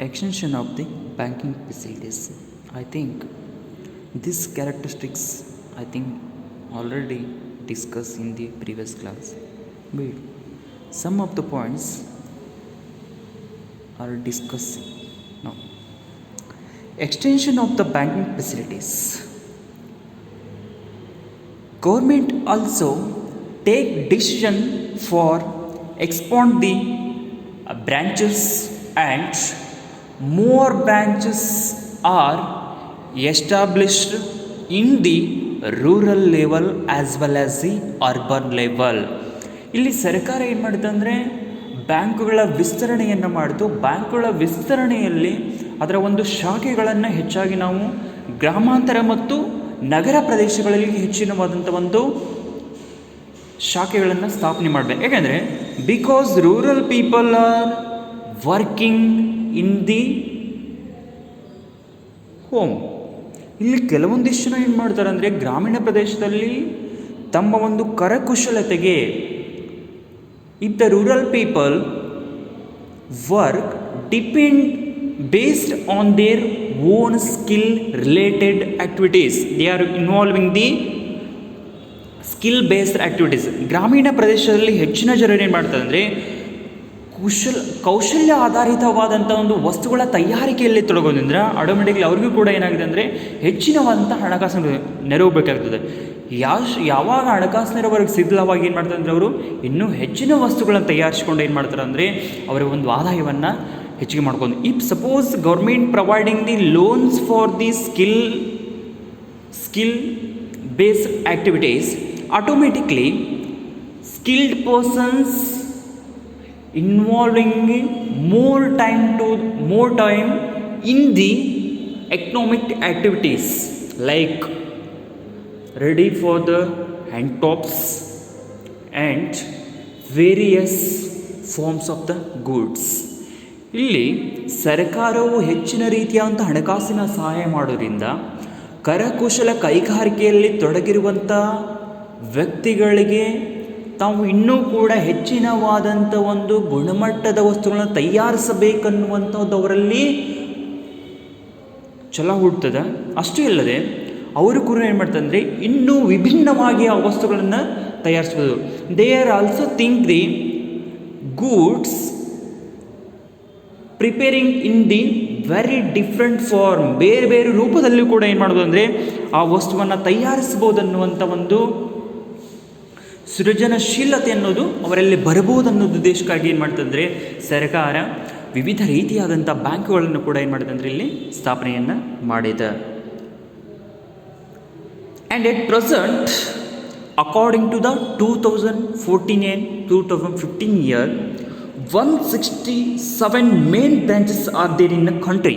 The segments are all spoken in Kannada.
extension of the banking facilities. I think these characteristics I think already discussed in the previous class, but some of the points are discussed now. Extension of the banking facilities. Government also take decision for expand the branches, and more branches are established in the rural level as well as the urban level. ಇಲ್ಲಿ ಸರ್ಕಾರ ಏನು ಮಾಡುತ್ತೆ ಅಂದರೆ ಬ್ಯಾಂಕುಗಳ ವಿಸ್ತರಣೆಯನ್ನು ಮಾಡಿತು. ಬ್ಯಾಂಕುಗಳ ವಿಸ್ತರಣೆಯಲ್ಲಿ ಅದರ ಒಂದು ಶಾಖೆಗಳನ್ನು ಹೆಚ್ಚಾಗಿ ನಾವು ಗ್ರಾಮಾಂತರ ಮತ್ತು ನಗರ ಪ್ರದೇಶಗಳಲ್ಲಿ ಹೆಚ್ಚಿನವಾದಂಥ ಒಂದು ಶಾಖೆಗಳನ್ನು ಸ್ಥಾಪನೆ ಮಾಡಬೇಕು. ಯಾಕೆಂದರೆ because rural people are working in the home. ಇಲ್ಲಿ ಕೆಲವೊಂದಿಷ್ಟು ಜನ ಏನು ಮಾಡ್ತಾರೆ ಅಂದರೆ ಗ್ರಾಮೀಣ ಪ್ರದೇಶದಲ್ಲಿ ತಮ್ಮ ಒಂದು ಕರಕುಶಲತೆಗೆ if the rural people work depend based on their own skill related activities, they are involving the skill based activities. ಗ್ರಾಮೀಣ ಪ್ರದೇಶದಲ್ಲಿ ಹೆಚ್ಚಿನ ಜನರು ಏನು ಮಾಡ್ತಾರೆ ಅಂದರೆ ಕೌಶಲ್ಯ ಆಧಾರಿತವಾದಂಥ ಒಂದು ವಸ್ತುಗಳ ತಯಾರಿಕೆಯಲ್ಲಿ ತೊಡಗೋದ್ರಿಂದ ಆಟೋಮೆಟಿಕ್ಲಿ ಅವ್ರಿಗೂ ಕೂಡ ಏನಾಗಿದೆ ಅಂದರೆ ಹೆಚ್ಚಿನವಾದಂಥ ಹಣಕಾಸು ನೆರವು ಬೇಕಾಗ್ತದೆ. ಯಾವಾಗ ಹಣಕಾಸು ನೆರವು ಸಿದ್ಧವಾಗಿ ಏನು ಮಾಡ್ತಾರೆ ಅಂದರೆ ಅವರು ಇನ್ನೂ ಹೆಚ್ಚಿನ ವಸ್ತುಗಳನ್ನು ತಯಾರಿಸಿಕೊಂಡು ಏನು ಮಾಡ್ತಾರೆ ಅಂದರೆ ಅವರ ಒಂದು ಆದಾಯವನ್ನು ಹೆಚ್ಚಿಗೆ ಮಾಡ್ಕೊಂಡು. If suppose government providing the loans for the skill based activities, automatically skilled persons involving more time in the economic activities like ready for the hand tops and various forms of the goods. ಇಲ್ಲಿ ಸರ್ಕಾರವು ಹೆಚ್ಚಿನ ರೀತಿಯಾದಂಥ ಹಣಕಾಸಿನ ಸಹಾಯ ಮಾಡೋದ್ರಿಂದ ಕರಕುಶಲ ಕೈಗಾರಿಕೆಯಲ್ಲಿ ತೊಡಗಿರುವಂಥ ವ್ಯಕ್ತಿಗಳಿಗೆ ತಾವು ಇನ್ನೂ ಕೂಡ ಹೆಚ್ಚಿನವಾದಂಥ ಒಂದು ಗುಣಮಟ್ಟದ ವಸ್ತುಗಳನ್ನು ತಯಾರಿಸಬೇಕನ್ನುವಂಥದ್ದು ಅವರಲ್ಲಿ ಛಲ ಹುಡ್ತದೆ. ಅಷ್ಟೇ ಅಲ್ಲದೆ ಅವರು ಕೂಡ ಏನು ಮಾಡ್ತಾರೆ ಅಂದರೆ ಇನ್ನೂ ವಿಭಿನ್ನವಾಗಿ ಆ ವಸ್ತುಗಳನ್ನು ತಯಾರಿಸ್ಬೋದು. They are also think the goods preparing in the very different form, ಬೇರೆ ಬೇರೆ ರೂಪದಲ್ಲಿ ಕೂಡ ಏನು ಮಾಡ್ಬೋದು ಅಂದರೆ ಆ ವಸ್ತುವನ್ನು ತಯಾರಿಸ್ಬೋದು ಅನ್ನುವಂಥ ಒಂದು ಸೃಜನಶೀಲತೆ ಅನ್ನೋದು ಅವರಲ್ಲಿ ಬರಬಹುದು ಅನ್ನೋದು ಉದ್ದೇಶಕ್ಕಾಗಿ ಏನು ಮಾಡ್ತಂದರೆ ಸರ್ಕಾರ ವಿವಿಧ ರೀತಿಯಾದಂಥ ಬ್ಯಾಂಕುಗಳನ್ನು ಕೂಡ ಏನು ಮಾಡಿದೆ ಇಲ್ಲಿ ಸ್ಥಾಪನೆಯನ್ನು ಮಾಡಿದೆ. And at present according to the 2014 and 2015 year 167 main branches are there in the country.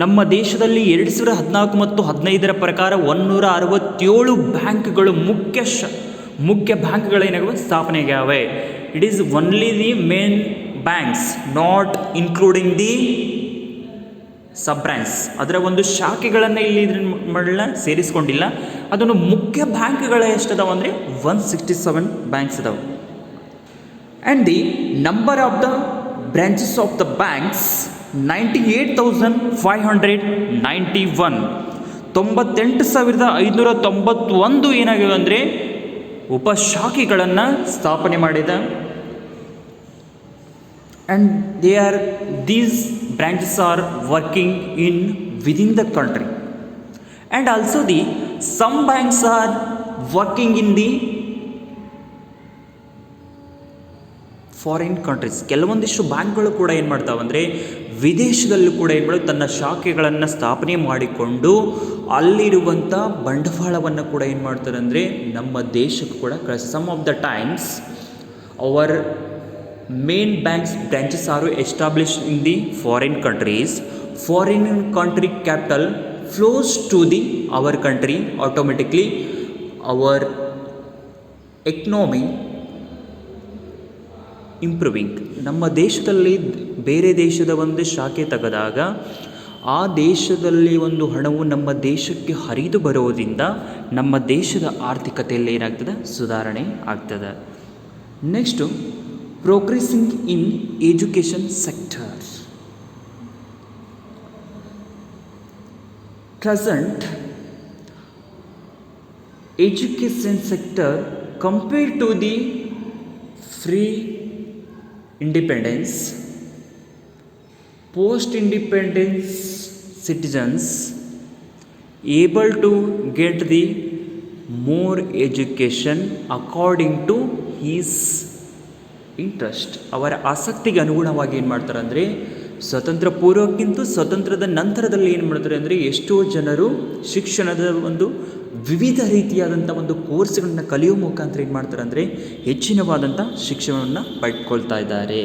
ನಮ್ಮ ದೇಶದಲ್ಲಿ 2014 ಮತ್ತು 2015 ಪ್ರಕಾರ 167 ಬ್ಯಾಂಕ್ಗಳು ಮುಖ್ಯ ಬ್ಯಾಂಕ್ಗಳೇನಾಗವೆ ಸ್ಥಾಪನೆಯಾಗವೆ. It is only the main banks, not including the sub branch. ಅದರ ಒಂದು ಶಾಖೆಗಳನ್ನು ಇಲ್ಲಿ ಇದನ್ನ ಸೇರಿಸ್ಕೊಂಡಿಲ್ಲ. ಅದೊಂದು ಮುಖ್ಯ ಬ್ಯಾಂಕ್ಗಳು ಎಷ್ಟದಾವ ಅಂದರೆ 167 ಬ್ಯಾಂಕ್ಸ್ ಅದಾವೆ. And the number of the branches of the banks 98,591, 98,591 ಏನಾಗಿವೆ ಅಂದರೆ ಉಪಶಾಖೆಗಳನ್ನು ಸ್ಥಾಪನೆ ಮಾಡಿದೆ. And these branches are working in within the country. And also the some banks are working in the foreign countries. ಕೆಲವೊಂದಿಷ್ಟು ಬ್ಯಾಂಕ್ಗಳು ಕೂಡ ಏನು ಮಾಡ್ತಾವೆ ಅಂದರೆ ವಿದೇಶದಲ್ಲೂ ಕೂಡ ಏನು ಮಾಡೋದು ತನ್ನ ಶಾಖೆಗಳನ್ನು ಸ್ಥಾಪನೆ ಮಾಡಿಕೊಂಡು ಅಲ್ಲಿರುವಂಥ ಬಂಡವಾಳವನ್ನು ಕೂಡ ಏನು ಮಾಡ್ತಾರೆ ಅಂದರೆ ನಮ್ಮ ದೇಶಕ್ಕೆ ಕೂಡ ಕಳಿಸಿ. Some of the times our main banks branches are established in the foreign countries. Foreign country capital flows to the our country. Automatically our economy improving. ನಮ್ಮ ದೇಶದಲ್ಲಿ ಬೇರೆ ದೇಶದ ಒಂದು ಶಾಖೆ ತೆಗೆದಾಗ ಆ ದೇಶದಲ್ಲಿ ಒಂದು ಹಣವು ನಮ್ಮ ದೇಶಕ್ಕೆ ಹರಿದು ಬರೋದ್ರಿಂದ ನಮ್ಮ ದೇಶದ ಆರ್ಥಿಕತೆಯಲ್ಲಿ ಏನಾಗ್ತದೆ, ಸುಧಾರಣೆ ಆಗ್ತದೆ. Next progressing in education sector. present education sector compared to the free independence, post-independence citizens able to get the more education according to his interest. ಅವರ ಆಸಕ್ತಿಗೆ ಅನುಗುಣವಾಗಿ ಏನು ಮಾಡ್ತಾರೆ ಅಂದರೆ ಸ್ವತಂತ್ರ ಪೂರ್ವಕ್ಕಿಂತ ಸ್ವತಂತ್ರದ ನಂತರದಲ್ಲಿ ಏನು ಮಾಡ್ತಾರೆ ಅಂದರೆ ಎಷ್ಟೋ ಜನರು ಶಿಕ್ಷಣದ ಒಂದು ವಿವಿಧ ರೀತಿಯಾದಂಥ ಒಂದು ಕೋರ್ಸ್ಗಳನ್ನ ಕಲಿಯೋ ಮುಖಾಂತರ ಏನು ಮಾಡ್ತಾರೆ ಅಂದರೆ ಹೆಚ್ಚಿನವಾದಂಥ ಶಿಕ್ಷಣವನ್ನು ಪಡ್ಕೊಳ್ತಾ ಇದ್ದಾರೆ.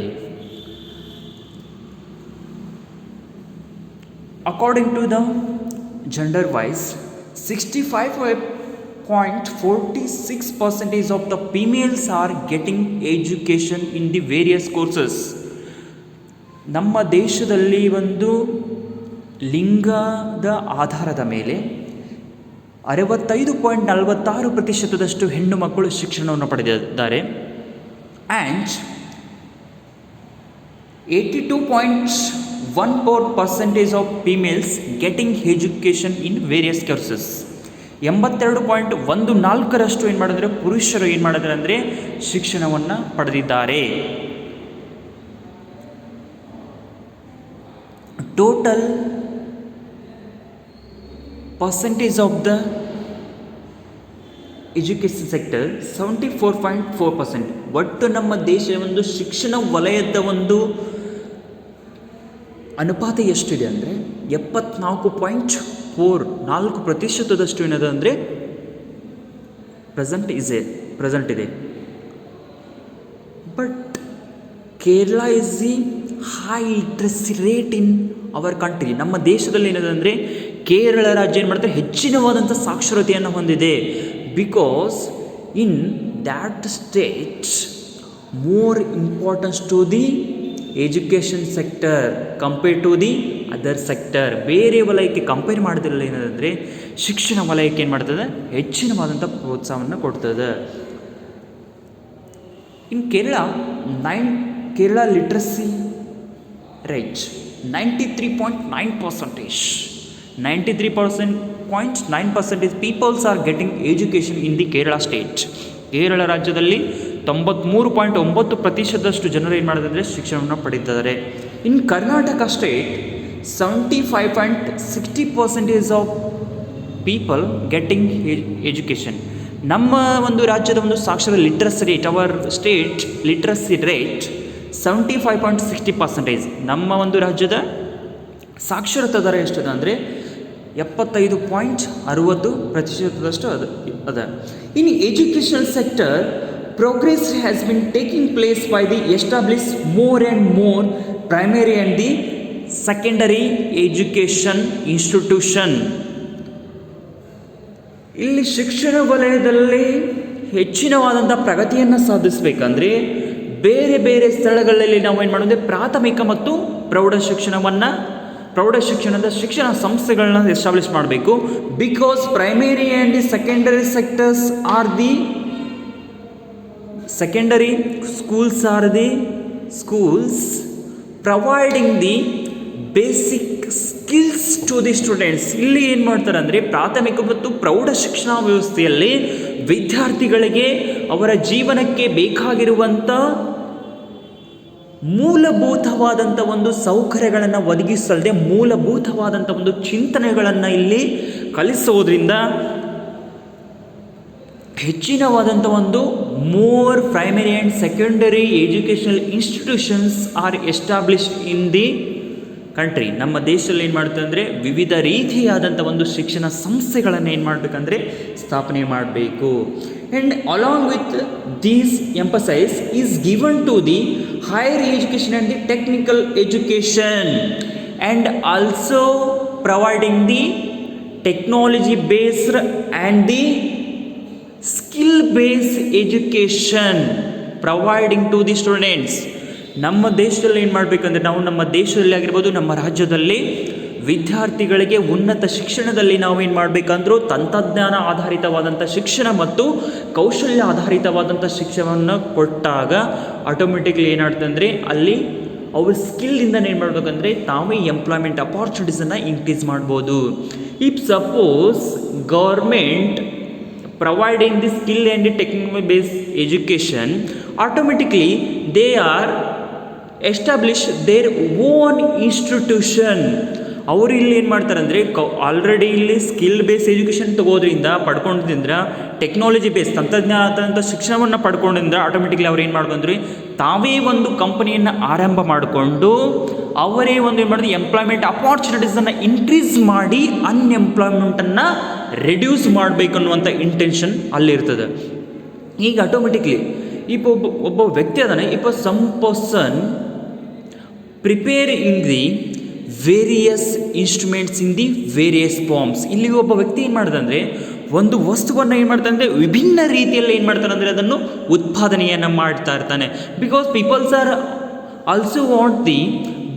According to the gender wise 65.46% of the females are getting education in the various courses. ನಮ್ಮ ದೇಶದಲ್ಲಿ ಒಂದು ಲಿಂಗದ ಆಧಾರದ ಮೇಲೆ 65.46% ಹೆಣ್ಣು ಮಕ್ಕಳು ಶಿಕ್ಷಣವನ್ನು ಪಡೆದಿದ್ದಾರೆ. And 82.14% of females getting education in various courses. 82.14% ಏನು ಮಾಡಿದ್ರೆ ಪುರುಷರು ಏನು ಮಾಡಿದ್ರೆ ಅಂದರೆ ಶಿಕ್ಷಣವನ್ನು ಪಡೆದಿದ್ದಾರೆ. Total percentage of the education sector 74.4%. ಒಟ್ಟು ನಮ್ಮ ದೇಶ ಒಂದು ಶಿಕ್ಷಣ ವಲಯದ ಒಂದು ಅನುಪಾತ ಎಷ್ಟಿದೆ ಅಂದರೆ 74.4% ಏನದು ಅಂದರೆ ಪ್ರೆಸೆಂಟ್ ಇದೆ. But Kerala is the high literacy rate in our country. ನಮ್ಮ ದೇಶದಲ್ಲಿ ಏನದು ಅಂದರೆ ಕೇರಳ ರಾಜ್ಯ ಏನು ಮಾಡ್ತಾರೆ ಹೆಚ್ಚಿನವಾದಂಥ ಸಾಕ್ಷರತೆಯನ್ನು ಹೊಂದಿದೆ. Because in that state more importance to the education sector compare to the other sector. ಬೇರೆ ವಲಯಕ್ಕೆ ಕಂಪೇರ್ ಮಾಡೋದ್ರಲ್ಲಿ ಏನಂದರೆ ಶಿಕ್ಷಣ ವಲಯಕ್ಕೆ ಏನು ಮಾಡ್ತದೆ ಹೆಚ್ಚಿನವಾದಂಥ ಪ್ರೋತ್ಸಾಹವನ್ನು ಕೊಡ್ತದೆ. In Kerala literacy rate 93.9%. 93.9% peoples are getting education in the Kerala state. Kerala ರಾಜ್ಯದಲ್ಲಿ 93.9% ಜನರು ಏನು ಮಾಡಿದ್ರೆ ಶಿಕ್ಷಣವನ್ನು ಪಡೀತಾರೆ. In Karnataka state 75.60% of people getting education. ನಮ್ಮ ಒಂದು ರಾಜ್ಯದ ಒಂದು ಸಾಕ್ಷರ literacy rate, our state literacy rate 75.60%. ನಮ್ಮ ಒಂದು ರಾಜ್ಯದ ಸಾಕ್ಷರತಾ ದರ ಎಷ್ಟಿದೆ ಅಂದರೆ 75.60% ಅದ. In educational sector progress has been taking place by the establish more and more primary and the secondary education institution. ಇಲ್ಲಿ ಶಿಕ್ಷಣ ವಲಯದಲ್ಲಿ ಹೆಚ್ಚಿನವಾದಂಥ ಪ್ರಗತಿಯನ್ನು ಸಾಧಿಸಬೇಕಂದ್ರೆ ಬೇರೆ ಬೇರೆ ಸ್ಥಳಗಳಲ್ಲಿ ನಾವು ಏನು ಮಾಡೋದು ಪ್ರಾಥಮಿಕ ಮತ್ತು ಪ್ರೌಢಶಿಕ್ಷಣದ ಶಿಕ್ಷಣ ಸಂಸ್ಥೆಗಳನ್ನ ಎಸ್ಟಾಬ್ಲಿಷ್ ಮಾಡಬೇಕು. Because primary and the secondary sectors R the secondary schools are the schools providing the basic skills to the students. ಇಲ್ಲಿ ಏನು ಮಾಡ್ತಾರೆ ಅಂದರೆ ಪ್ರಾಥಮಿಕ ಮತ್ತು ಪ್ರೌಢ ಶಿಕ್ಷಣ ವ್ಯವಸ್ಥೆಯಲ್ಲಿ ವಿದ್ಯಾರ್ಥಿಗಳಿಗೆ ಅವರ ಜೀವನಕ್ಕೆ ಬೇಕಾಗಿರುವಂಥ ಮೂಲಭೂತವಾದಂಥ ಒಂದು ಸೌಕರ್ಯಗಳನ್ನು ಒದಗಿಸಲ್ದೆ ಮೂಲಭೂತವಾದಂಥ ಒಂದು ಚಿಂತನೆಗಳನ್ನು ಇಲ್ಲಿ ಕಲಿಸೋದ್ರಿಂದ ಹೆಚ್ಚಿನವಾದಂಥ ಒಂದು more primary and secondary educational institutions are established in the country. ನಮ್ಮ ದೇಶದಲ್ಲಿ ಏನು ಮಾಡುತ್ತೆ ಅಂದರೆ ವಿವಿಧ ರೀತಿಯಾದಂಥ ಒಂದು ಶಿಕ್ಷಣ ಸಂಸ್ಥೆಗಳನ್ನು ಏನು ಮಾಡಬೇಕಂದ್ರೆ ಸ್ಥಾಪನೆ ಮಾಡಬೇಕು. And along with these emphasise is given to the higher education and the technical education and also providing the technology based and the skill base education providing to the students. ನಮ್ಮ ದೇಶದಲ್ಲಿ ಏನು ಮಾಡಬೇಕಂದ್ರೆ ನಾವು ನಮ್ಮ ದೇಶದಲ್ಲಿ ಆಗಿರ್ಬೋದು ನಮ್ಮ ರಾಜ್ಯದಲ್ಲಿ ವಿದ್ಯಾರ್ಥಿಗಳಿಗೆ ಉನ್ನತ ಶಿಕ್ಷಣದಲ್ಲಿ ನಾವು ಏನು ಮಾಡಬೇಕಂದ್ರೂ ತಂತ್ರಜ್ಞಾನ ಆಧಾರಿತವಾದಂಥ ಶಿಕ್ಷಣ ಮತ್ತು ಕೌಶಲ್ಯ ಆಧಾರಿತವಾದಂಥ ಶಿಕ್ಷಣವನ್ನು ಕೊಟ್ಟಾಗ ಆಟೋಮೆಟಿಕ್ಲಿ ಏನಾಗ್ತದೆ ಅಂದರೆ ಅಲ್ಲಿ ಅವ್ರ ಸ್ಕಿಲ್ಲಿಂದ ಏನು ಮಾಡಬೇಕಂದ್ರೆ ತಾವೇ ಎಂಪ್ಲಾಯ್ಮೆಂಟ್ ಅಪಾರ್ಚುನಿಟೀಸನ್ನು ಇನ್ಕ್ರೀಸ್ ಮಾಡ್ಬೋದು. If suppose government providing the skill and the technical based education, automatically they are establish their own institution. ಅವರು ಇಲ್ಲಿ ಏನು ಮಾಡ್ತಾರೆ ಅಂದರೆ ಆಲ್ರೆಡಿ ಇಲ್ಲಿ ಸ್ಕಿಲ್ ಬೇಸ್ ಎಜುಕೇಷನ್ ತಗೋದ್ರಿಂದ ಪಡ್ಕೊಂಡಿದ್ರಿಂದ ಟೆಕ್ನಾಲಜಿ ಬೇಸ್ ತಂತ್ರಜ್ಞಾನದಂಥ ಶಿಕ್ಷಣವನ್ನು ಪಡ್ಕೊಂಡಿದ್ರಿಂದ ಆಟೋಮೆಟಿಕ್ಲಿ ಅವ್ರು ಏನು ಮಾಡ್ಕೊಂಡ್ರಿ ತಾವೇ ಒಂದು ಕಂಪನಿಯನ್ನು ಆರಂಭ ಮಾಡಿಕೊಂಡು ಅವರೇ ಒಂದು ಏನು ಮಾಡಿದ್ರೆ ಎಂಪ್ಲಾಯ್ಮೆಂಟ್ ಅಪಾರ್ಚುನಿಟೀಸನ್ನು ಇನ್ಕ್ರೀಸ್ ಮಾಡಿ ಅನ್ಎಂಪ್ಲಾಯ್ಮೆಂಟನ್ನು ರೆಡ್ಯೂಸ್ ಮಾಡಬೇಕು ಅನ್ನುವಂಥ ಇಂಟೆನ್ಷನ್ ಅಲ್ಲಿರ್ತದೆ. ಈಗ ಆಟೋಮೆಟಿಕ್ಲಿ ಒಬ್ಬ ವ್ಯಕ್ತಿ ಅದನ್ನು some person prepare in the various instruments in the various forms. ಇಲ್ಲಿ ಒಬ್ಬ ವ್ಯಕ್ತಿ ಏನು ಮಾಡ್ದಂದರೆ ಒಂದು ವಸ್ತುವನ್ನು ಏನು ಮಾಡ್ತಾನೆ ಅಂದರೆ ವಿಭಿನ್ನ ರೀತಿಯಲ್ಲಿ ಏನು ಮಾಡ್ತಾನೆ ಅಂದರೆ ಅದನ್ನು ಉತ್ಪಾದನೆಯನ್ನು ಮಾಡ್ತಾ ಇರ್ತಾನೆ. Because peoples are also want the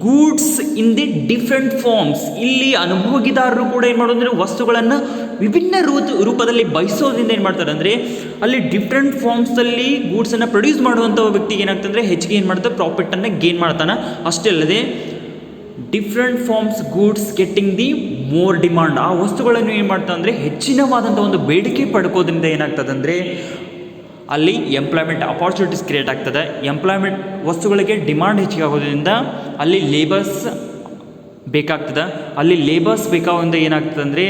goods in the different forms. ಇಲ್ಲಿ ಅನುಭೋಗಿದಾರರು ಕೂಡ ಏನು ಮಾಡೋದು ಅಂದರೆ ವಸ್ತುಗಳನ್ನು ವಿಭಿನ್ನ ರೂಪದಲ್ಲಿ ಬಯಸೋದ್ರಿಂದ ಏನು ಮಾಡ್ತಾರೆ ಅಂದರೆ ಅಲ್ಲಿ ಡಿಫ್ರೆಂಟ್ ಫಾರ್ಮ್ಸಲ್ಲಿ ಗೂಡ್ಸನ್ನು ಪ್ರೊಡ್ಯೂಸ್ ಮಾಡುವಂಥ ವ್ಯಕ್ತಿಗೆ ಏನಾಗ್ತಂದರೆ ಹೆಚ್ಚಿಗೆ ಏನು ಮಾಡ್ತಾರೆ ಪ್ರಾಫಿಟನ್ನು ಗೇನ್ ಮಾಡ್ತಾನೆ. ಅಷ್ಟೇ ಅಲ್ಲದೆ different forms goods getting the more demand. ಆ ವಸ್ತುಗಳನ್ನು ಏನು ಮಾಡ್ತಾ ಅಂದರೆ ಹೆಚ್ಚಿನವಾದಂಥ ಒಂದು ಬೇಡಿಕೆ ಪಡ್ಕೋದ್ರಿಂದ ಏನಾಗ್ತದೆ ಅಂದರೆ ಅಲ್ಲಿ ಎಂಪ್ಲಾಯ್ಮೆಂಟ್ ಅಪಾರ್ಚುನಿಟೀಸ್ ಕ್ರಿಯೇಟ್ ಆಗ್ತದೆ. ಎಂಪ್ಲಾಯ್ಮೆಂಟ್ ವಸ್ತುಗಳಿಗೆ ಡಿಮಾಂಡ್ ಹೆಚ್ಚಿಗೆ ಆಗೋದ್ರಿಂದ ಅಲ್ಲಿ ಲೇಬರ್ಸ್ ಬೇಕಾಗ್ತದೆ. ಅಲ್ಲಿ ಲೇಬರ್ಸ್ ಬೇಕಾಗೋದ್ರಿಂದ ಏನಾಗ್ತದೆ ಅಂದರೆ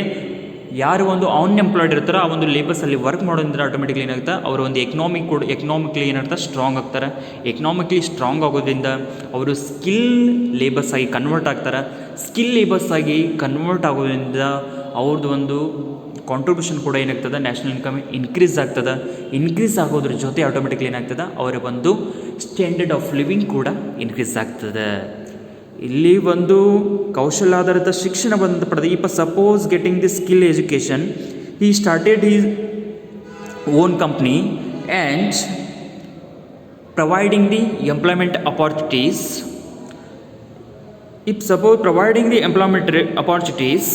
ಯಾರು ಒಂದು ಅನ್ಎಂಪ್ಲಾಯ್ಡ್ ಇರ್ತಾರೋ ಆ ಒಂದು ಲೇಬರ್ಸ್ ಅಲ್ಲಿ ವರ್ಕ್ ಮಾಡೋದ್ರಿಂದ ಆಟೋಮೆಟಿಕ್ಲಿ ಏನಾಗುತ್ತೆ ಅವರ ಒಂದು ಎಕನಾಮಿಕ್ಲಿ ಏನಾಗ್ತಾರೆ ಸ್ಟ್ರಾಂಗ್ ಆಗ್ತಾರೆ. ಎಕನಾಮಿಕ್ಲಿ ಸ್ಟ್ರಾಂಗ್ ಆಗೋದ್ರಿಂದ ಅವರು ಸ್ಕಿಲ್ ಲೇಬರ್ಸ್ ಆಗಿ ಕನ್ವರ್ಟ್ ಆಗ್ತಾರೆ. ಸ್ಕಿಲ್ ಲೇಬರ್ಸ್ ಆಗಿ ಕನ್ವರ್ಟ್ ಆಗೋದ್ರಿಂದ ಅವ್ರದ್ದು ಒಂದು ಕಾಂಟ್ರಿಬ್ಯೂಷನ್ ಕೂಡ ಏನಾಗ್ತದೆ ನ್ಯಾಷನಲ್ ಇನ್ಕಮ್ ಇನ್ಕ್ರೀಸ್ ಆಗ್ತದೆ. ಇನ್ಕ್ರೀಸ್ ಆಗೋದ್ರ ಜೊತೆ ಆಟೋಮೆಟಿಕ್ಲಿ ಏನಾಗ್ತದೆ ಅವರ ಒಂದು ಸ್ಟ್ಯಾಂಡರ್ಡ್ ಆಫ್ ಲಿವಿಂಗ್ ಕೂಡ ಇನ್ಕ್ರೀಸ್ ಆಗ್ತದೆ. ಇಲ್ಲಿ ಒಂದು ಕೌಶಲ್ಯಾಧಾರಿತ ಶಿಕ್ಷಣ ಬಂದ ಪಡೆದ suppose getting the skill education he started he's own company and providing the employment opportunities. If suppose providing the employment opportunities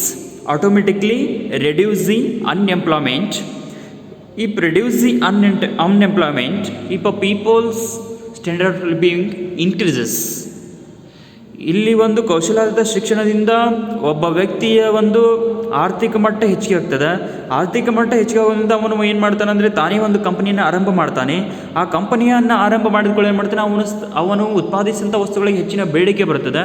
automatically reduce the unemployment. If reduce the unemployment, if a people's standard of living increases. ಇಲ್ಲಿ ಒಂದು ಕೌಶಲ್ಯಾಧಾರಿತ ಶಿಕ್ಷಣದಿಂದ ಒಬ್ಬ ವ್ಯಕ್ತಿಯ ಒಂದು ಆರ್ಥಿಕ ಮಟ್ಟ ಹೆಚ್ಚಿಗೆ ಆಗ್ತದೆ. ಆರ್ಥಿಕ ಮಟ್ಟ ಹೆಚ್ಚಿಗೆ ಆಗೋದ್ರಿಂದ ಅವನು ಏನು ಮಾಡ್ತಾನೆ ಅಂದರೆ ತಾನೇ ಒಂದು ಕಂಪನಿಯನ್ನು ಆರಂಭ ಮಾಡ್ತಾನೆ. ಆ ಕಂಪನಿಯನ್ನು ಆರಂಭ ಮಾಡಿದ್ಕೊಳ್ಳಿ ಏನು ಮಾಡ್ತಾನೆ ಅವನು ಉತ್ಪಾದಿಸಿದಂಥ ವಸ್ತುಗಳಿಗೆ ಹೆಚ್ಚಿನ ಬೇಡಿಕೆ ಬರ್ತದೆ.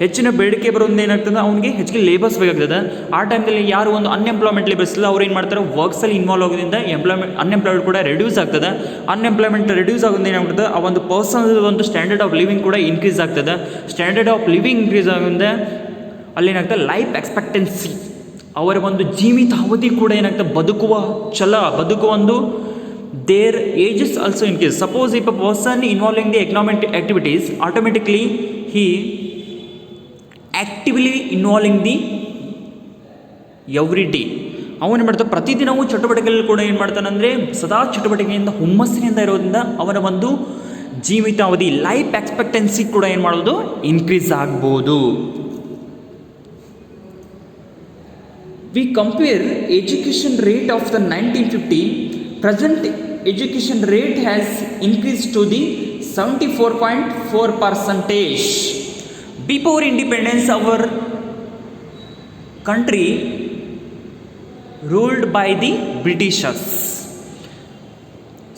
ಹೆಚ್ಚಿನ ಬೇಡಿಕೆ ಬರೋದ್ರಿಂದ ಏನಾಗ್ತದೆ ಅವನಿಗೆ ಹೆಚ್ಚಿಗೆ ಲೇಬರ್ಸ್ ಬೇಕಾಗ್ತದೆ. ಆ ಟೈಮ್ದಲ್ಲಿ ಯಾರು ಒಂದು ಅನ್ಎಂಪ್ಲಾಯ್ಮೆಂಟ್ ಲೇಬರ್ಸ್ ಇಲ್ಲ ಅವ್ರು ಏನು ಮಾಡ್ತಾರೆ ವರ್ಕ್ಸಲ್ಲಿ ಇನ್ವಾಲ್ವ್ ಆಗೋದ್ರಿಂದ ಅನ್ಎಂಪ್ಲಾಯ್ಡ್ ಕೂಡ ರೆಡ್ಯೂಸ್ ಆಗ್ತದೆ. ಅನ್ಎಂಪ್ಲಾಯ್ಮೆಂಟ್ ರೆಡ್ಯೂಸ್ ಆಗೋದ್ರಿಂದ ಏನಾಗ್ತದೆ ಆ ಒಂದು ಪರ್ಸನ್ ಒಂದು ಸ್ಟ್ಯಾಂಡರ್ಡ್ ಆಫ್ ಲಿವಿಂಗ್ ಕೂಡ ಇನ್ಕ್ರೀಸ್ ಆಗ್ತದೆ. ಸ್ಟ್ಯಾಂಡರ್ಡ್ ಆಫ್ ಲಿವಿಂಗ್ ಇನ್ಕ್ರೀಸ್ ಆಗೋದ್ರಿಂದ ಅಲ್ಲೇನಾಗ್ತದೆ ಲೈಫ್ ಎಕ್ಸ್ಪೆಕ್ಟೆನ್ಸಿ ಅವರ ಒಂದು ಜೀವಿತಾವಧಿ ಕೂಡ ಏನಾಗ್ತದೆ ಬದುಕುವ ಒಂದು there ages also increase. Suppose if a person involving the economic activities automatically he actively involving the every day. ಅವನು ಏನು ಮಾಡ್ತಾನೆ ಪ್ರತಿದಿನವೂ ಚಟುವಟಿಕೆಯಲ್ಲಿ ಕೂಡ ಏನು ಮಾಡ್ತಾನೆ ಅಂದರೆ ಸದಾ ಚಟುವಟಿಕೆಯಿಂದ ಹುಮ್ಮಸ್ಸಿನಿಂದ ಇರೋದ್ರಿಂದ ಅವನ ಒಂದು ಜೀವಿತಾವಧಿ ಲೈಫ್ ಎಕ್ಸ್ಪೆಕ್ಟೆನ್ಸಿ ಕೂಡ ಏನು ಮಾಡೋದು ಇನ್ಕ್ರೀಸ್ ಆಗ್ಬೋದು. We compare education rate of the 1950, present education rate has increased to the 74.4%. Before independence, our country ruled by the Britishers.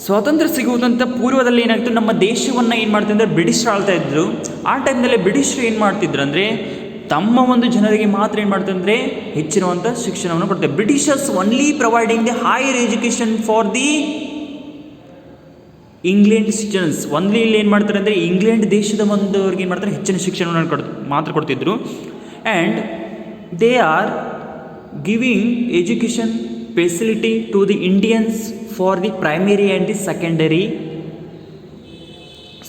ಸ್ವಾತಂತ್ರ್ಯ ಸಿಗುವುದಂಥ ಪೂರ್ವದಲ್ಲಿ ಏನಾಗ್ತದೆ ನಮ್ಮ ದೇಶವನ್ನು ಏನು ಮಾಡ್ತಿದ್ರೆ ಬ್ರಿಟಿಷರು ಆಳ್ತಾ ಇದ್ರು. ಆ ಟೈಮ್ನಲ್ಲಿ ಬ್ರಿಟಿಷರು ಏನು ಮಾಡ್ತಿದ್ರು ಅಂದರೆ ತಮ್ಮ ಒಂದು ಜನರಿಗೆ ಮಾತ್ರ ಏನು ಮಾಡ್ತಾರೆ ಅಂದರೆ ಹೆಚ್ಚಿನವಂಥ ಶಿಕ್ಷಣವನ್ನು ಕೊಡ್ತಾರೆ. Britishers only providing the higher education for the England citizens. Only ಇಲ್ಲಿ ಏನು ಮಾಡ್ತಾರೆ ಅಂದರೆ ಇಂಗ್ಲೆಂಡ್ ದೇಶದ ಒಂದವ್ರಿಗೆ ಏನು ಮಾಡ್ತಾರೆ ಹೆಚ್ಚಿನ ಶಿಕ್ಷಣವನ್ನು ಮಾತ್ರ ಕೊಡ್ತಿದ್ರು. And they are giving education facility to the Indians for the primary and the secondary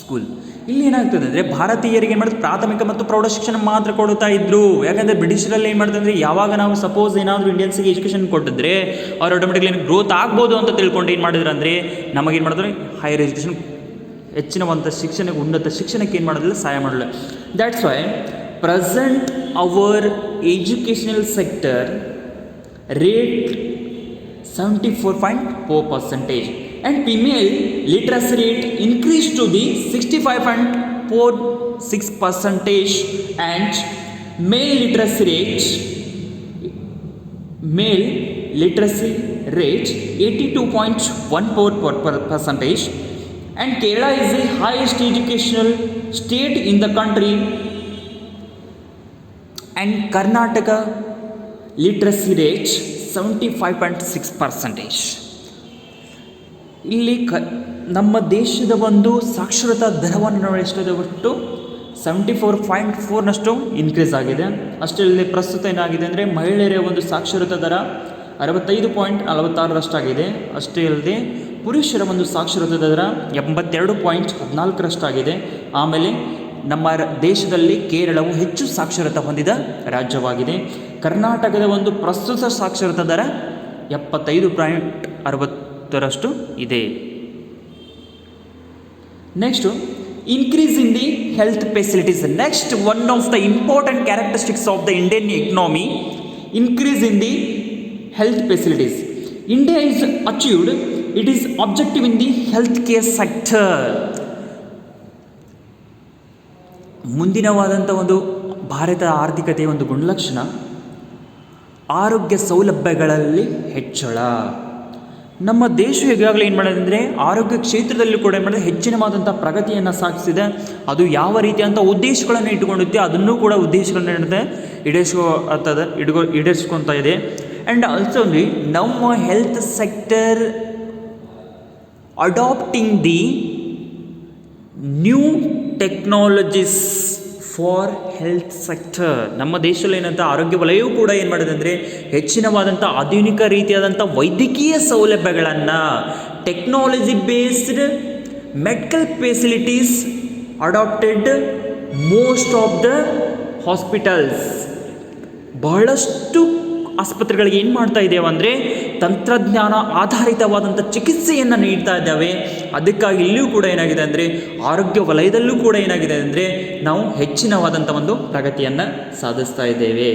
school. ಇಲ್ಲಿ ಏನಾಗ್ತದೆ ಅಂದರೆ ಭಾರತೀಯರಿಗೆ ಏನು ಮಾಡ್ತಾರೆ ಪ್ರಾಥಮಿಕ ಮತ್ತು ಪ್ರೌಢ ಶಿಕ್ಷಣ ಮಾತ್ರ ಕೊಡ್ತಾ ಇದ್ರು. ಯಾಕಂದರೆ ಬ್ರಿಟಿಷರಲ್ಲಿ ಏನು ಮಾಡ್ತಾರೆ ಅಂದರೆ ಯಾವಾಗ ನಾವು ಸಪೋಸ್ ಏನಾದರೂ ಇಂಡಿಯನ್ಸ್ಗೆ ಎಜುಕೇಷನ್ ಕೊಟ್ಟಿದ್ರೆ ಅವ್ರು ಆಟೋಮೆಟಿಕ್ಲಿ ಗ್ರೋತ್ ಆಗ್ಬೋದು ಅಂತ ತಿಳ್ಕೊಂಡು ಏನು ಮಾಡಿದ್ರು ಅಂದರೆ ನಮಗೇನು ಮಾಡಿದ್ರೆ ಹೈಯರ್ ಎಜುಕೇಷನ್ ಹೆಚ್ಚಿನವಂಥ ಶಿಕ್ಷಣಕ್ಕೆ ಉನ್ನತ ಶಿಕ್ಷಣಕ್ಕೆ ಏನು ಮಾಡೋದಿಲ್ಲ ಸಹಾಯ ಮಾಡಲ್ಲ. That's why present our educational sector rate 74.4% and female literacy rate increased to the 65.4% 74.6% and male literacy rate 82.14%. And Kerala is the highest educational state in the country, and Karnataka literacy rate 75.6%. ಇಲ್ಲಿ ನಮ್ಮ ದೇಶದ ಒಂದು ಸಾಕ್ಷರತಾ ದರವನ್ನು ನೋಡಿ ಎಷ್ಟಿದೆ, ಒಟ್ಟು 74.4ನಷ್ಟು ಇನ್ಕ್ರೀಸ್ ಆಗಿದೆ. ಅಷ್ಟೇ ಇಲ್ಲಿ ಪ್ರಸ್ತುತ ಏನಾಗಿದೆ ಅಂದರೆ ಮಹಿಳೆಯರ ಒಂದು ಸಾಕ್ಷರತಾ ದರ 65.46ರಷ್ಟಾಗಿದೆ. ಅಷ್ಟೇ ಅಲ್ಲದೆ ಪುರುಷರ ಒಂದು ಸಾಕ್ಷರತಾ ದರ 82.14ರಷ್ಟಾಗಿದೆ. ಆಮೇಲೆ ನಮ್ಮ ದೇಶದಲ್ಲಿ ಕೇರಳವು ಹೆಚ್ಚು ಸಾಕ್ಷರತೆ ಹೊಂದಿದ ರಾಜ್ಯವಾಗಿದೆ. ಕರ್ನಾಟಕದ ಒಂದು ಪ್ರಸ್ತುತ ಸಾಕ್ಷರತಾ ದರ 75.60ರಷ್ಟು ಇದೆ. Next increase in the health facilities. Next, one of the important characteristics of the Indian economy, increase in the health facilities. India is achieved, it is objective in the healthcare sector. ಮುಂದಿನವಾದಂಥ ಒಂದು ಭಾರತ ಆರ್ಥಿಕತೆಯ ಒಂದು ಗುಣಲಕ್ಷಣ ಆರೋಗ್ಯ ಸೌಲಭ್ಯಗಳಲ್ಲಿ ಹೆಚ್ಚಳ. ನಮ್ಮ ದೇಶ ಈಗಾಗಲೇ ಏನು ಮಾಡೋದು ಅಂದರೆ ಆರೋಗ್ಯ ಕ್ಷೇತ್ರದಲ್ಲಿ ಕೂಡ ಏನು ಮಾಡಿದೆ, ಹೆಚ್ಚಿನವಾದಂಥ ಪ್ರಗತಿಯನ್ನು ಸಾಧಿಸಿದೆ. ಅದು ಯಾವ ರೀತಿಯಂಥ ಉದ್ದೇಶಗಳನ್ನು ಇಟ್ಟುಕೊಂಡಿದ್ದೆ ಅದನ್ನು ಕೂಡ ಉದ್ದೇಶಗಳನ್ನು ಹಿಡಿದೆ ಈಡೇರಿಸ್ಕೊತಾ ಇದೆ. ಆ್ಯಂಡ್ ಆಲ್ಸೋ ನಮ್ಮ health sector adapting the new technologies for health sector. ನಮ್ಮ ದೇಶದಲ್ಲಿ ಏನಂತ ಆರೋಗ್ಯ ವಲಯವು ಕೂಡ ಏನು ಮಾಡಿದೆ ಅಂದರೆ ಹೆಚ್ಚಿನವಾದಂಥ ಆಧುನಿಕ ರೀತಿಯಾದಂಥ ವೈದ್ಯಕೀಯ ಸೌಲಭ್ಯಗಳನ್ನು, technology based medical facilities adapted most of the hospitals. ಬಹಳಷ್ಟು ಆಸ್ಪತ್ರೆಗಳಿಗೆ ಏನು ಮಾಡ್ತಾ ಇದ್ದೇವೆ ಅಂದರೆ ತಂತ್ರಜ್ಞಾನ ಆಧಾರಿತವಾದಂಥ ಚಿಕಿತ್ಸೆಯನ್ನು ನೀಡ್ತಾ ಇದ್ದಾವೆ. ಅದಕ್ಕಾಗಿ ಇಲ್ಲಿಯೂ ಕೂಡ ಏನಾಗಿದೆ ಅಂದರೆ ಆರೋಗ್ಯ ವಲಯದಲ್ಲೂ ಕೂಡ ಏನಾಗಿದೆ ಅಂದರೆ ನಾವು ಹೆಚ್ಚಿನವಾದಂಥ ಒಂದು ಪ್ರಗತಿಯನ್ನು ಸಾಧಿಸ್ತಾ ಇದ್ದೇವೆ.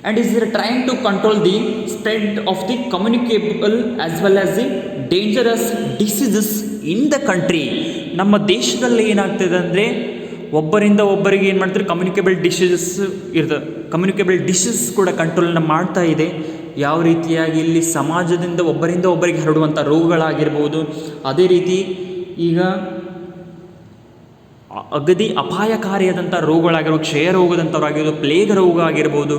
And is trying to control the spread of the communicable as well as the dangerous diseases in the country. ನಮ್ಮ ದೇಶದಲ್ಲಿ ಏನಾಗ್ತದೆ ಅಂದರೆ ಒಬ್ಬರಿಂದ ಒಬ್ಬರಿಗೆ ಏನು ಮಾಡ್ತಾರೆ, ಕಮ್ಯುನಿಕೇಬಲ್ ಡಿಸೀಸ್ ಕೂಡ ಕಂಟ್ರೋಲನ್ನು ಮಾಡ್ತಾ ಇದೆ. ಯಾವ ರೀತಿಯಾಗಿ ಇಲ್ಲಿ ಸಮಾಜದಿಂದ ಒಬ್ಬರಿಂದ ಒಬ್ಬರಿಗೆ ಹರಡುವಂಥ ರೋಗಗಳಾಗಿರ್ಬೋದು, ಅದೇ ರೀತಿ ಈಗ ಅಗದಿ ಅಪಾಯಕಾರಿಯಾದಂಥ ರೋಗಗಳಾಗಿರ್ಬೋದು, ಕ್ಷಯ ರೋಗದಂಥವ್ರಾಗಿರ್ಬೋದು, ಪ್ಲೇಗ್ ರೋಗ ಆಗಿರ್ಬೋದು,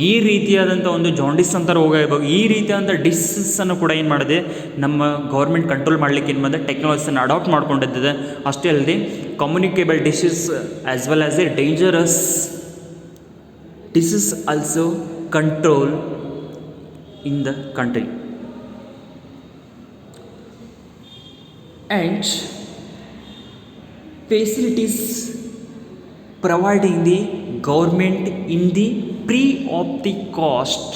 ಈ ರೀತಿಯಾದಂಥ ಒಂದು ಜಾಂಡಿಸ್ ಅಂತ ರೋಗ ಇರ್ಬೋದು, ಈ ರೀತಿಯಾದಂಥ ಡಿಸೀಸನ್ನು ಕೂಡ ಏನು ಮಾಡಿದೆ ನಮ್ಮ ಗೌರ್ಮೆಂಟ್ ಕಂಟ್ರೋಲ್ ಮಾಡಲಿಕ್ಕೆ ಏನು ಮಾಡಿದೆ ಟೆಕ್ನಾಲಜಿಯನ್ನು ಅಡಾಪ್ಟ್ ಮಾಡ್ಕೊಂಡಿದ್ದಿದೆ. ಅಷ್ಟೇ ಅಲ್ಲದೆ communicable disease as well as A dangerous disease also control in the country. And facilities providing the government in the free of the cost.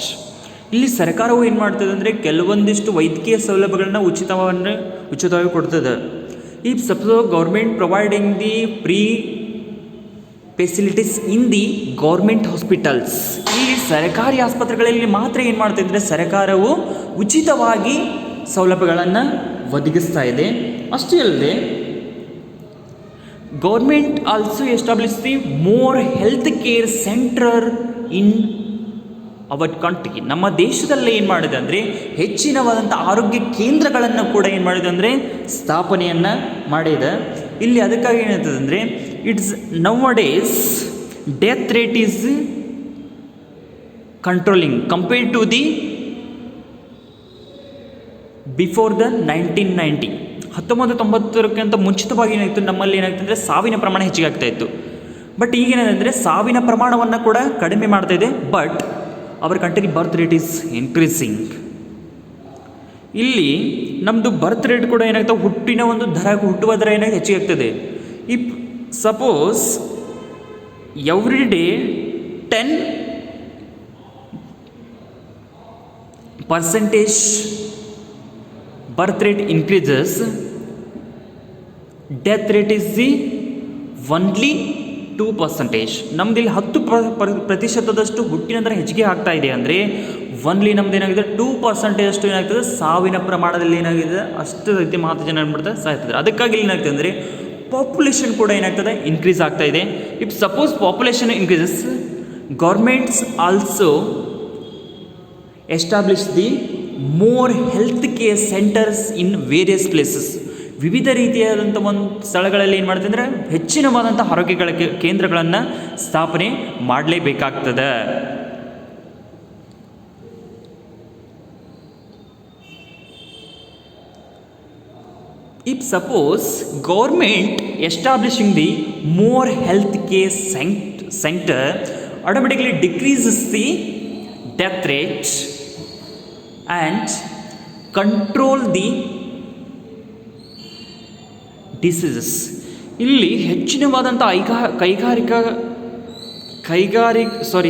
ಇಲ್ಲಿ ಸರ್ಕಾರವು ಏನು ಮಾಡ್ತದೆ ಅಂದರೆ ಕೆಲವೊಂದಿಷ್ಟು ವೈದ್ಯಕೀಯ ಸೌಲಭ್ಯಗಳನ್ನ ಉಚಿತವಾಗಿ ಕೊಡ್ತದೆ. ಈ suppose government providing the free facilities in the government hospitals. ಈ ಸರ್ಕಾರಿ ಆಸ್ಪತ್ರೆಗಳಲ್ಲಿ ಮಾತ್ರ ಏನು ಮಾಡ್ತಿದ್ರೆ ಸರ್ಕಾರವು ಉಚಿತವಾಗಿ ಸೌಲಭ್ಯಗಳನ್ನು ಒದಗಿಸ್ತಾ ಇದೆ. ಅಷ್ಟೇ ಅಲ್ಲದೆ government also establish the more health care centre in our country. ನಮ್ಮ ದೇಶದಲ್ಲಿ ಏನು ಮಾಡಿದೆ ಅಂದರೆ ಹೆಚ್ಚಿನವಾದಂಥ ಆರೋಗ್ಯ ಕೇಂದ್ರಗಳನ್ನು ಕೂಡ ಏನು ಮಾಡಿದೆ ಅಂದರೆ ಸ್ಥಾಪನೆಯನ್ನು ಮಾಡಿದೆ. ಇಲ್ಲಿ ಅದಕ್ಕಾಗಿ ಏನಾಗ್ತದೆ ಅಂದರೆ it's nowadays death rate is controlling compared to the before the 1990. 1990ಕ್ಕಿಂತ ಮುಂಚಿತವಾಗಿ ಏನಾಯಿತು, ನಮ್ಮಲ್ಲಿ ಏನಾಗ್ತದೆ ಅಂದರೆ ಸಾವಿನ ಪ್ರಮಾಣ ಹೆಚ್ಚಿಗೆ ಆಗ್ತಾ ಇತ್ತು. ಬಟ್ ಈಗೇನಿದೆ ಅಂದರೆ ಸಾವಿನ ಪ್ರಮಾಣವನ್ನು ಕೂಡ ಕಡಿಮೆ ಮಾಡ್ತಾ ಇದೆ. But our country birth rate is increasing. ಇಲ್ಲಿ ನಮ್ಮದು ಬರ್ತ್ ರೇಟ್ ಕೂಡ ಏನಾಗ್ತದೆ, ಹುಟ್ಟುವ ದರ ಏನಾಗಿ ಹೆಚ್ಚಿಗೆ ಆಗ್ತದೆ. If suppose every day 10% birth rate increases, death rate is the only 2%. ನಮ್ದು ಇಲ್ಲಿ 10% ಹುಟ್ಟಿನ ದರ ಹೆಚ್ಚಿಗೆ ಆಗ್ತಾ ಇದೆ ಅಂದರೆ ಒನ್ಲಿ ನಮ್ದು ಏನಾಗಿದೆ 2% ಅಷ್ಟು ಏನಾಗ್ತದೆ ಸಾವಿನ ಪ್ರಮಾಣದಲ್ಲಿ ಏನಾಗಿದೆ ಅಷ್ಟು ರೀತಿ ಮಾತು ಜನ ಏನ್ಬಿಡ್ತಾರೆ ಸಾಯ್ತಿದ್ದಾರೆ. ಅದಕ್ಕಾಗಿ ಏನಾಗ್ತದೆ ಅಂದರೆ ಪಾಪ್ಯುಲೇಷನ್ ಕೂಡ ಏನಾಗ್ತದೆ, ಇನ್ಕ್ರೀಸ್ ಆಗ್ತಾ ಇದೆ. If suppose population increases, governments also establish the more health care centres in various places. ವಿವಿಧ ರೀತಿಯಾದಂಥ ಒಂದು ಸ್ಥಳಗಳಲ್ಲಿ ಏನು ಮಾಡ್ತಂದ್ರೆ ಹೆಚ್ಚಿನವಾದಂಥ ಆರೋಗ್ಯಗಳ ಕೇಂದ್ರಗಳನ್ನು ಸ್ಥಾಪನೆ ಮಾಡಲೇಬೇಕಾಗ್ತದೆ. If suppose government establishing the more health care center automatically decreases the death rate and control the diseases. ಇಲ್ಲಿ ಹೆಚ್ಚಿನವಾದಂಥ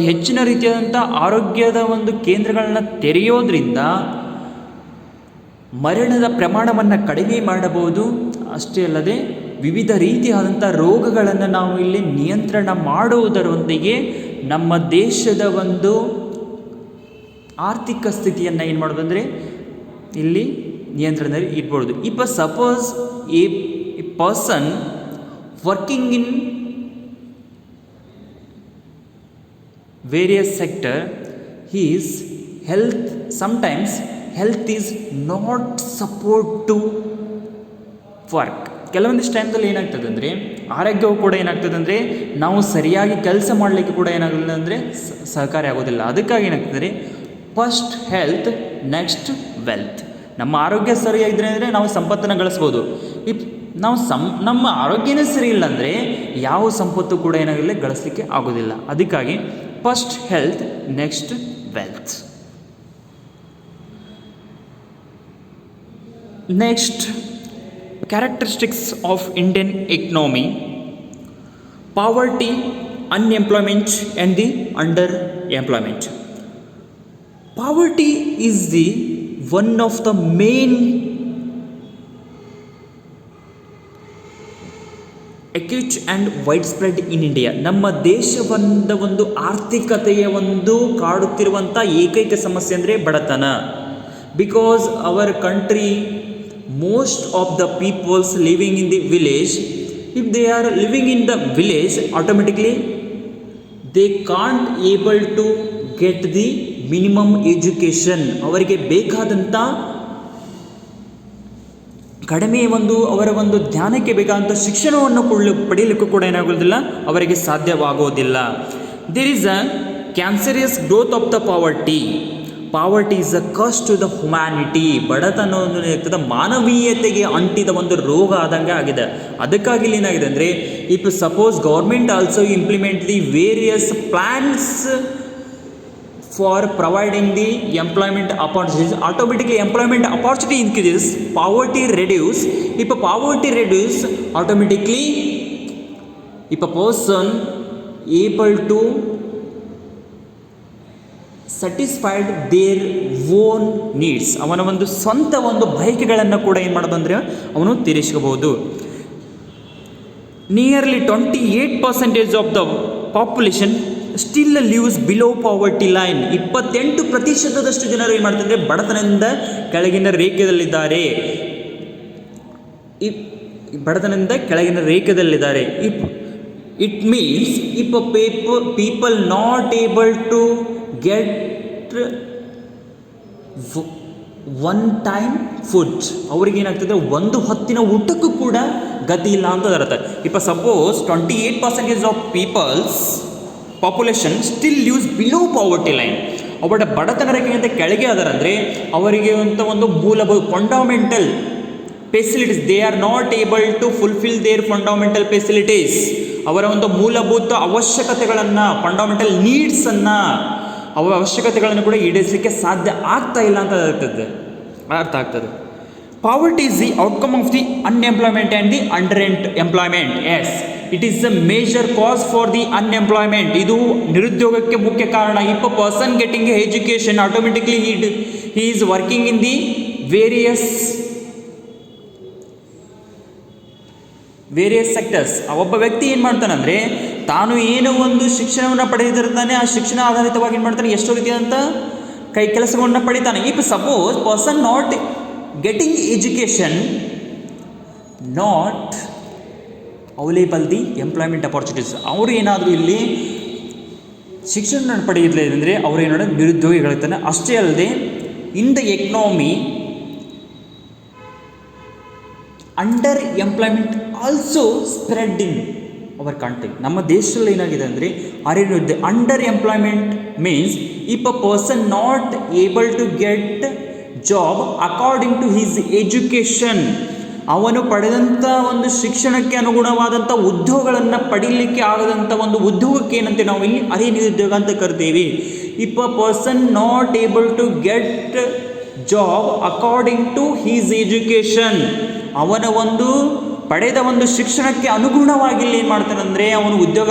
ಹೆಚ್ಚಿನ ರೀತಿಯಾದಂಥ ಆರೋಗ್ಯದ ಒಂದು ಕೇಂದ್ರಗಳನ್ನ ತೆರೆಯೋದ್ರಿಂದ ಮರಣದ ಪ್ರಮಾಣವನ್ನು ಕಡಿಮೆ ಮಾಡಬಹುದು. ಅಷ್ಟೇ ಅಲ್ಲದೆ ವಿವಿಧ ರೀತಿಯಾದಂಥ ರೋಗಗಳನ್ನು ನಾವು ಇಲ್ಲಿ ನಿಯಂತ್ರಣ ಮಾಡುವುದರೊಂದಿಗೆ ನಮ್ಮ ದೇಶದ ಒಂದು ಆರ್ಥಿಕ ಸ್ಥಿತಿಯನ್ನು ಏನು ಮಾಡೋದು ಅಂದರೆ ಇಲ್ಲಿ ನಿಯಂತ್ರಣದಲ್ಲಿ ಇಟ್ಬೋದು. If suppose a person working in various sector, he's health sometimes health is not support to work. ಕೆಲವೊಂದಿಷ್ಟು ಟೈಮ್ದಲ್ಲಿ ಏನಾಗ್ತದೆ ಅಂದರೆ ಆರೋಗ್ಯವು ಕೂಡ ಏನಾಗ್ತದೆ ಅಂದರೆ ನಾವು ಸರಿಯಾಗಿ ಕೆಲಸ ಮಾಡಲಿಕ್ಕೆ ಕೂಡ ಏನಾಗಲಿಲ್ಲ ಅಂದರೆ ಸಹಕಾರಿ ಆಗೋದಿಲ್ಲ. ಅದಕ್ಕಾಗಿ ಏನಾಗ್ತದೆ, ಫಸ್ಟ್ ಹೆಲ್ತ್ ನೆಕ್ಸ್ಟ್ ವೆಲ್ತ್. ನಮ್ಮ ಆರೋಗ್ಯ ಸರಿಯಾಗಿದ್ದರೆ ಅಂದರೆ ನಾವು ಸಂಪತ್ತನ್ನು ಗಳಿಸ್ಬೋದು. ಇಫ್ ನಾವು ನಮ್ಮ ಆರೋಗ್ಯನೇ ಸರಿ ಇಲ್ಲ ಅಂದರೆ ಯಾವ ಸಂಪತ್ತು ಕೂಡ ಏನಾಗಿಲ್ಲ ಗಳಿಸ್ಲಿಕ್ಕೆ ಆಗೋದಿಲ್ಲ. ಅದಕ್ಕಾಗಿ first health next wealth. Next, characteristics of Indian economy: poverty, unemployment and the underemployment. Poverty is the one of the main acute and widespread in India. ನಮ್ಮ ದೇಶದ ಒಂದು ಆರ್ಥಿಕತೆಯ ಒಂದು ಕಾಡುತ್ತಿರುವಂಥ ಏಕೈಕ ಸಮಸ್ಯೆ ಅಂದರೆ ಬಡತನ. Because our country, most of the peoples living in the village, if they are living in the village, automatically they can't able to get the minimum education. ಅವರಿಗೆ ಬೇಕಾದಂಥ ಕಡಿಮೆ ಒಂದು ಅವರ ಒಂದು ಧ್ಯಾನಕ್ಕೆ ಬೇಕಾದಂಥ ಶಿಕ್ಷಣವನ್ನು ಪಡೆಯಲಿಕ್ಕೂ ಕೂಡ ಏನಾಗೋದಿಲ್ಲ, ಅವರಿಗೆ ಸಾಧ್ಯವಾಗೋದಿಲ್ಲ. There is a cancerous growth of the poverty. Poverty is a ಕಸ್ಟ್ ಟು ದ ಹ್ಯುಮ್ಯಾನಿಟಿ. ಬಡತನ ಏನಾಗ್ತದೆ, ಮಾನವೀಯತೆಗೆ ಅಂಟಿದ ಒಂದು ರೋಗ ಆದಂಗೆ ಆಗಿದೆ. ಅದಕ್ಕಾಗಿ ಇಲ್ಲಿ ಏನಾಗಿದೆ ಅಂದರೆ, if suppose government also implement the various plans for providing the employment opportunities, automatically employment opportunity increases, poverty reduce. If poverty reduce, automatically if a person able to satisfied their own needs, ಅವನ ಒಂದು ಸ್ವಂತ ಒಂದು ಬಯಕೆಗಳನ್ನು ಕೂಡ ಏನು ಮಾಡೋದು ಅಂದರೆ ಅವನು ತೀರಿಸ್ಕೋಬಹುದು. Nearly 28% of the population still lives below poverty line. 28% ಜನರು ಏನು ಮಾಡ್ತಿದ್ದಾರೆ, ಬಡತನದಿಂದ ಕೆಳಗಿನ ರೇಖೆಯಲ್ಲಿದ್ದಾರೆ. ಬಡತನದಿಂದ ಕೆಳಗಿನ ರೇಖೆಯಲ್ಲಿದ್ದಾರೆ. It means if people not able to get one time food, ಅವ್ರಿಗೆ ಏನಾಗ್ತದೆ, ಒಂದು ಹೊತ್ತಿನ ಊಟಕ್ಕೂ ಕೂಡ ಗತಿ ಇಲ್ಲ ಅಂತ ಅರ್ಥ. If suppose 28% of peoples population still lives below poverty line, ಅವರ ಬಡತನ ರೇಖೆಗಿಂತ ಕೆಳಗೆ ಅದರಂದರೆ ಅವರಿಗೆ ಅಂತ ಒಂದು ಮೂಲಭೂತ fundamental facilities, they are not able to fulfil their fundamental facilities. ಅವರ ಒಂದು ಮೂಲಭೂತ ಅವಶ್ಯಕತೆಗಳನ್ನು, ಫಂಡಮೆಂಟಲ್ ನೀಡ್ಸನ್ನು, ಅವರ ಅವಶ್ಯಕತೆಗಳನ್ನು ಕೂಡ ಈಡೇರಿಸಲಿಕ್ಕೆ ಸಾಧ್ಯ ಆಗ್ತಾ ಇಲ್ಲ ಅಂತ ಅರ್ಥ ಆಗ್ತದೆ. Poverty is the outcome of the unemployment and the under employment. Yes, it is the major cause for the unemployment. ಇದು ನಿರುದ್ಯೋಗಕ್ಕೆ ಮುಖ್ಯ ಕಾರಣ. If a person getting education, automatically he is working in the various sectors. ಒಬ್ಬ ವ್ಯಕ್ತಿ ಏನು ಮಾಡ್ತಾನಂದರೆ, ತಾನು ಏನೋ ಒಂದು ಶಿಕ್ಷಣವನ್ನು ಪಡೆದಿರ್ತಾನೆ, ಆ ಶಿಕ್ಷಣ ಆಧಾರಿತವಾಗಿ ಏನು ಮಾಡ್ತಾನೆ, ಎಷ್ಟೋ ರೀತಿಯಾದಂಥ ಕೆಲಸಗಳನ್ನು ಪಡಿತಾನೆ. If suppose person not getting education, not available the employment opportunities. ಅವರು ಏನಾದರೂ ಇಲ್ಲಿ ಶಿಕ್ಷಣ ಪಡೆಯಲಿಲ್ಲ ಅಂದರೆ ಅವರು ಏನಾದ್ರು ನಿರುದ್ಯೋಗಿಗಳಿರ್ತಾನೆ. ಅಷ್ಟೇ ಅಲ್ಲದೆ in the economy under employment also spread in our country. ನಮ್ಮ ದೇಶದಲ್ಲಿ ಏನಾಗಿದೆ ಅಂದರೆ under employment means if a person not able to get job according to his education, ಅವನು ಪಡೆದಂಥ ಒಂದು ಶಿಕ್ಷಣಕ್ಕೆ ಅನುಗುಣವಾದಂಥ ಉದ್ಯೋಗಗಳನ್ನು ಪಡೀಲಿಕ್ಕೆ ಆಗದಂಥ ಒಂದು ಉದ್ಯೋಗಕ್ಕೆ ಏನಂತೆ ನಾವು ಇಲ್ಲಿ ಅರೆ ನಿರುದ್ಯೋಗ ಅಂತ ಕರಿತೀವಿ. If a person not able to get job according to his education, ಅವನ ಒಂದು ಪಡೆದ ಒಂದು ಶಿಕ್ಷಣಕ್ಕೆ ಅನುಗುಣವಾಗಿ ಇಲ್ಲಿ ಏನು ಮಾಡ್ತಾನಂದರೆ ಅವನು ಉದ್ಯೋಗ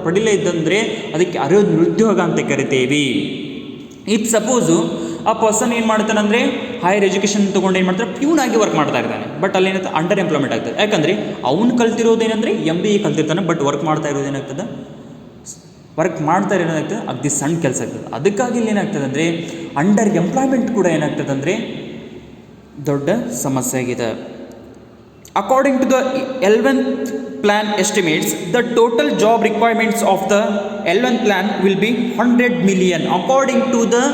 ಪಡಿಲೇ ಇದ್ದಂದರೆ ಅದಕ್ಕೆ ಅರೆ ನಿರುದ್ಯೋಗ ಅಂತ ಕರಿತೀವಿ. ಇಫ್ ಸಪೋಸು ಆ ಪರ್ಸನ್ ಏನು ಮಾಡ್ತಾನಂದರೆ ಹೈಯರ್ ಎಜುಕೇಷನ್ ತೊಗೊಂಡು ಏನು ಮಾಡ್ತಾರೆ, ಪ್ಯೂನ್ ಆಗಿ ವರ್ಕ್ ಮಾಡ್ತಾ ಇರ್ತಾನೆ. ಬಟ್ ಅಲ್ಲಿ ಏನಾಗ್ತದೆ, ಅಂಡರ್ ಎಂಪ್ಲಾಯ್ಮೆಂಟ್ ಆಗ್ತದೆ. ಯಾಕಂದರೆ ಅವ್ನು ಕಲ್ತಿರೋದೇನೆಂದರೆ MBA ಕಲ್ತಿರ್ತಾನೆ, ಬಟ್ ವರ್ಕ್ ಮಾಡ್ತಾ ಇರೋದೇನಾಗ್ತದೆ, ಅಗದಿ ಸಣ್ಣ ಕೆಲಸ ಆಗ್ತದೆ. ಅದಕ್ಕಾಗಿ ಇಲ್ಲಿ ಏನಾಗ್ತದೆ ಅಂದರೆ ಅಂಡರ್ ಎಂಪ್ಲಾಯ್ಮೆಂಟ್ ಕೂಡ ಏನಾಗ್ತದೆ ಅಂದರೆ ದೊಡ್ಡ ಸಮಸ್ಯೆ ಆಗಿದೆ. According to the 11th plan estimates, the total job requirements of the 11th plan will be 100 million. According to the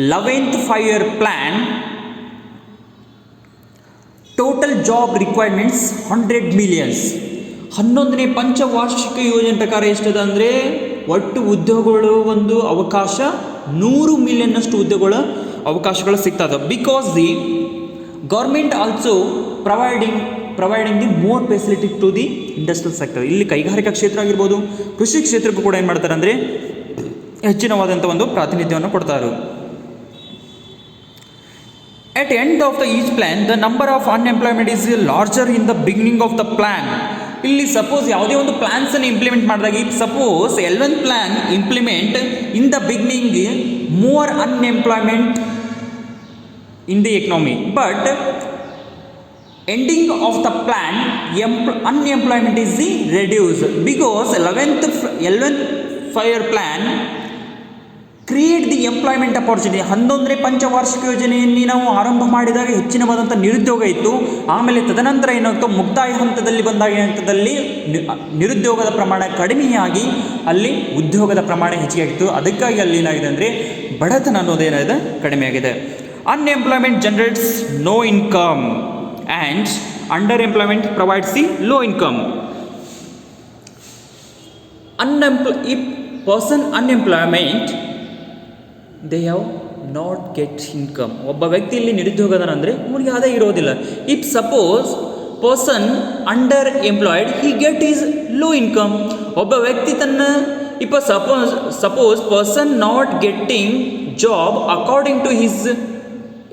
11th 5-year plan, total job requirements 100 millions. 11ನೇ ಪಂಚವಾರ್ಷಿಕ ಯೋಜನೆ ಪ್ರಕಾರ ಎಷ್ಟಿದೆ ಅಂದರೆ ಒಟ್ಟು ಉದ್ಯೋಗಗಳು ಒಂದು ಅವಕಾಶ 100 ಮಿಲಿಯನ್ನಷ್ಟು ಅವಕಾಶಗಳು ಸಿಗ್ತದೆ. Because the government also providing the more facility to the industrial sector. ಇಲ್ಲಿ ಕೈಗಾರಿಕಾ ಕ್ಷೇತ್ರ ಆಗಿರ್ಬೋದು, ಕೃಷಿ ಕ್ಷೇತ್ರಕ್ಕೂ ಕೂಡ ಏನು ಮಾಡ್ತಾರೆ ಅಂದರೆ ಹೆಚ್ಚಿನವಾದಂಥ ಒಂದು ಪ್ರಾತಿನಿಧ್ಯವನ್ನು ಕೊಡ್ತಾರೆ. At the end of each plan, the number of unemployment is larger in the beginning of the plan. ಇಲ್ಲಿ ಸಪೋಸ್ ಯಾವುದೇ ಒಂದು ಪ್ಲಾನ್ಸನ್ನು ಇಂಪ್ಲಿಮೆಂಟ್ ಮಾಡಿದಾಗ, if suppose 11th plan implement in the beginning more unemployment in the economy, but ending of the plan unemployment is reduced because 11th 5-year plan create the employment opportunity. 11ನೇ ಪಂಚವಾರ್ಷಿಕ ಯೋಜನೆಯಲ್ಲಿ ನಾವು ಆರಂಭ ಮಾಡಿದಾಗ ಹೆಚ್ಚಿನವಾದಂಥ ನಿರುದ್ಯೋಗ ಇತ್ತು. ಆಮೇಲೆ ತದನಂತರ ಏನಾಗ್ತೋ ಮುಕ್ತಾಯ ಹಂತದಲ್ಲಿ ಬಂದಾಗ ಹಂತದಲ್ಲಿ ನಿರುದ್ಯೋಗದ ಪ್ರಮಾಣ ಕಡಿಮೆಯಾಗಿ ಅಲ್ಲಿ ಉದ್ಯೋಗದ ಪ್ರಮಾಣ ಹೆಚ್ಚಿಗೆ ಆಗಿತ್ತು. ಅದಕ್ಕಾಗಿ ಅಲ್ಲಿ ಏನಾಗಿದೆ ಅಂದರೆ ಬಡತನ ಅನ್ನೋದೇನಾಗಿದೆ ಕಡಿಮೆಯಾಗಿದೆ. Unemployment generates no income and under employment provides the low income. If person unemployment they have not get income. ಒಬ್ಬ ವ್ಯಕ್ತಿಯಲ್ಲಿ ನಿರುದ್ಯೋಗದನಂದರೆ ಅವನಿಗೆ ಆದಾಯ ಇರೋದಿಲ್ಲ. If suppose person under employed he get is low income. ಒಬ್ಬ ವ್ಯಕ್ತಿ ತನ್ನ suppose person not getting job according to his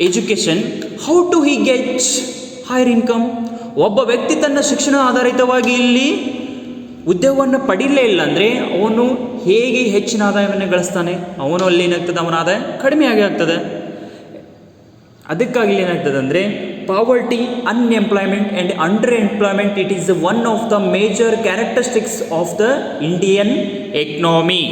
education, how to he get higher income. ಒಬ್ಬ ವ್ಯಕ್ತಿ ತನ್ನ ಶಿಕ್ಷಣ ಆಧಾರಿತವಾಗಿ ಇಲ್ಲಿ ಉದ್ಯೋಗವನ್ನು ಪಡೀಲೇ ಇಲ್ಲ ಅಂದರೆ ಅವನು ಹೇಗೆ ಹೆಚ್ಚಿನ ಆದಾಯವನ್ನು ಗಳಿಸ್ತಾನೆ? ಅವನು ಅಲ್ಲಿ ಏನಾಗ್ತದೆ, ಅವನ ಆದಾಯ ಕಡಿಮೆಯಾಗಿ ಆಗ್ತದೆ. ಅದಕ್ಕಾಗಿ ಏನಾಗ್ತದೆ ಅಂದರೆ poverty, unemployment and under employment it is one of the major characteristics of the Indian economy.